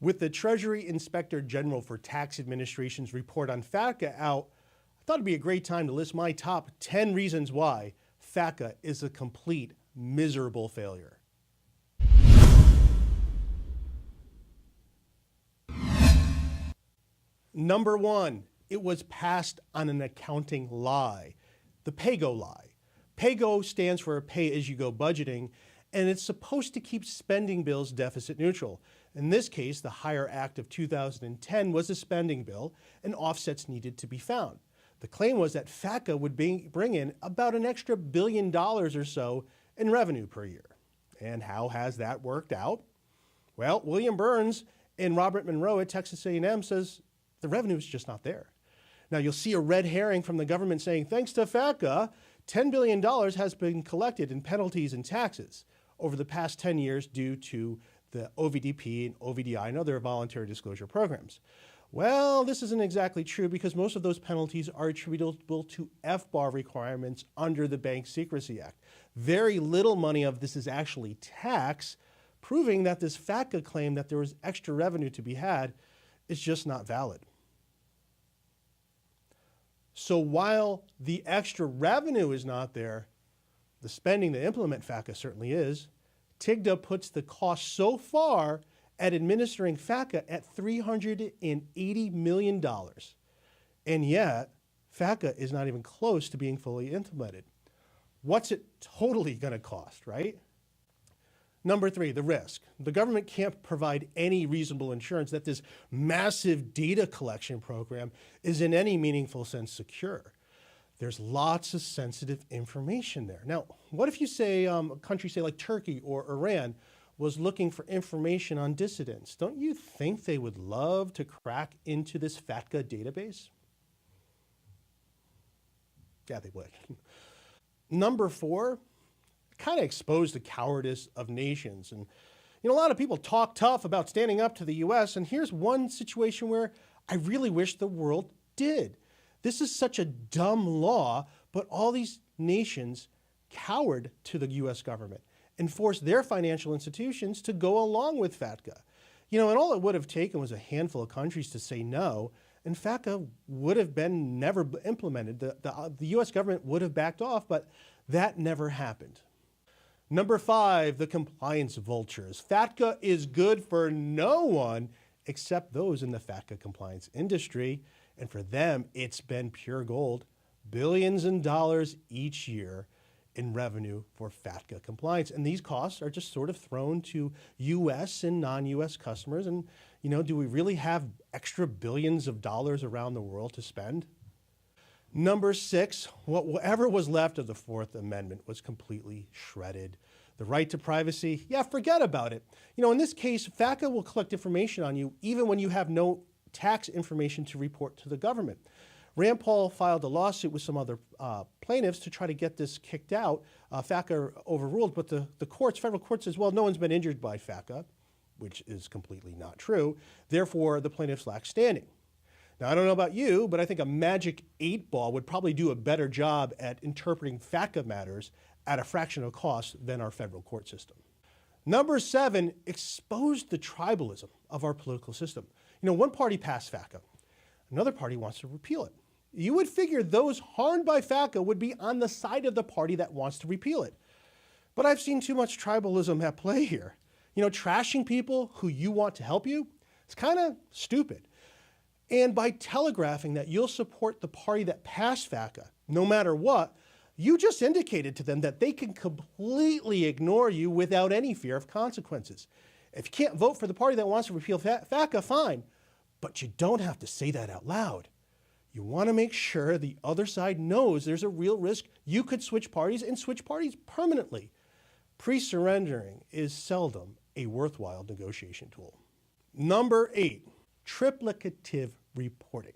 With the Treasury Inspector General for Tax Administration's report on FATCA out, I thought it'd be a great time to list my top 10 reasons why FATCA is a complete, miserable failure. Number one, it was passed on an accounting lie, the PayGo Lie. PayGo stands for pay-as-you-go budgeting, and it's supposed to keep spending bills deficit neutral. In this case, the HIRE Act of 2010 was a spending bill, and offsets needed to be found. The claim was that FATCA would bring in about an extra $1 billion or so in revenue per year. And how has that worked out? Well, William Byrnes and Robert Munro at Texas A&M says the revenue is just not there. Now you'll see a red herring from the government saying, thanks to FATCA, $10 billion has been collected in penalties and taxes over the past 10 years due to the OVDP and OVDI and other voluntary disclosure programs. Well, this isn't exactly true because most of those penalties are attributable to FBAR requirements under the Bank Secrecy Act. Very little money of this is actually tax, proving that this FATCA claim that there was extra revenue to be had is just not valid. So while the extra revenue is not there, the spending to implement FATCA certainly is. TIGTA puts the cost so far at administering FATCA at $380 million. And yet, FATCA is not even close to being fully implemented. What's it totally going to cost, right? Number three, the risk. The government can't provide any reasonable assurance that this massive data collection program is in any meaningful sense secure. There's lots of sensitive information there. Now, what if you say a country, say like Turkey or Iran, was looking for information on dissidents? Don't you think they would love to crack into this FATCA database? Yeah, they would. Number four, kind of exposed the cowardice of nations. And you know, a lot of people talk tough about standing up to the US, and here's one situation where I really wish the world did. This is such a dumb law, but all these nations cowered to the US government and forced their financial institutions to go along with FATCA. You know, and all it would have taken was a handful of countries to say no, and FATCA would have been never implemented. The US government would have backed off, but that never happened. Number five, the compliance vultures. FATCA is good for no one except those in the FATCA compliance industry. And for them, it's been pure gold. Billions in dollars each year in revenue for FATCA compliance. And these costs are just sort of thrown to US and non-US customers. And, you know, do we really have extra billions of dollars around the world to spend? Number six, whatever was left of the Fourth Amendment was completely shredded. The right to privacy, yeah, forget about it. You know, in this case, FATCA will collect information on you even when you have no tax information to report to the government. Rand Paul filed a lawsuit with some other plaintiffs to try to get this kicked out. FATCA overruled, but the courts, federal courts says, well, no one's been injured by FATCA, which is completely not true. Therefore, the plaintiffs lack standing. Now, I don't know about you, but I think a magic 8-ball would probably do a better job at interpreting FATCA matters at a fraction of cost than our federal court system. Number seven, exposed the tribalism of our political system. You know, one party passed FATCA. Another party wants to repeal it. You would figure those harmed by FATCA would be on the side of the party that wants to repeal it. But I've seen too much tribalism at play here. You know, trashing people who you want to help you, it's kind of stupid. And by telegraphing that you'll support the party that passed FATCA, no matter what, you just indicated to them that they can completely ignore you without any fear of consequences. If you can't vote for the party that wants to repeal FATCA, fine, but you don't have to say that out loud. You want to make sure the other side knows there's a real risk you could switch parties and switch parties permanently. Pre-surrendering is seldom a worthwhile negotiation tool. Number eight, triplicative reporting.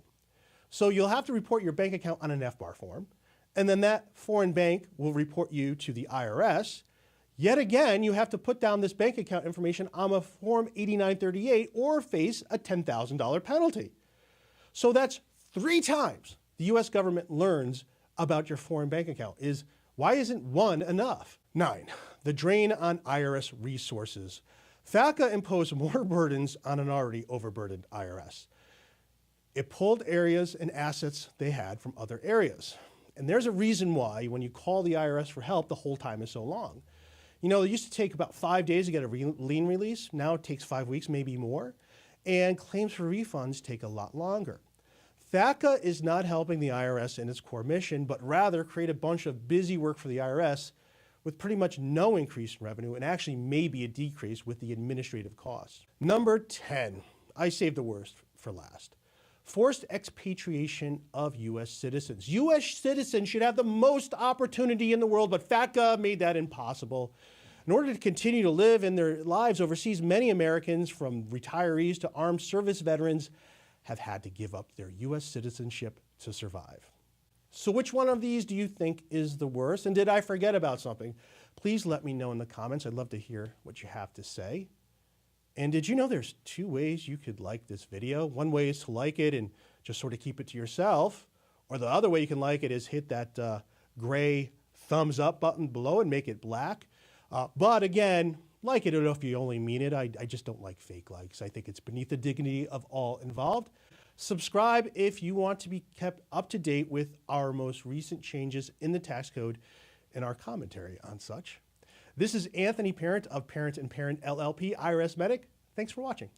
So you'll have to report your bank account on an FBAR form, and then that foreign bank will report you to the IRS. Yet again, you have to put down this bank account information on a Form 8938 or face a $10,000 penalty. So that's 3 times the US government learns about your foreign bank account. Why isn't 1 enough? 9, the drain on IRS resources. FATCA imposed more burdens on an already overburdened IRS. It pulled areas and assets they had from other areas. And there's a reason why when you call the IRS for help, the hold time is so long. You know, it used to take about 5 days to get a lien release. Now it takes 5 weeks, maybe more. And claims for refunds take a lot longer. FATCA is not helping the IRS in its core mission, but rather create a bunch of busy work for the IRS with pretty much no increase in revenue and actually maybe a decrease with the administrative costs. Number 10, I saved the worst for last. Forced expatriation of U.S. citizens. U.S. citizens should have the most opportunity in the world, but FATCA made that impossible. In order to continue to live in their lives overseas, many Americans, from retirees to armed service veterans, have had to give up their U.S. citizenship to survive. So which one of these do you think is the worst? And did I forget about something? Please let me know in the comments. I'd love to hear what you have to say. And did you know there's 2 ways you could like this video? One way is to like it and just sort of keep it to yourself. Or the other way you can like it is hit that gray thumbs up button below and make it black. But again, like it if you only mean it. I just don't like fake likes. I think it's beneath the dignity of all involved. Subscribe if you want to be kept up to date with our most recent changes in the tax code and our commentary on such. This is Anthony Parent of Parent & Parent LLP, IRS Medic. Thanks for watching.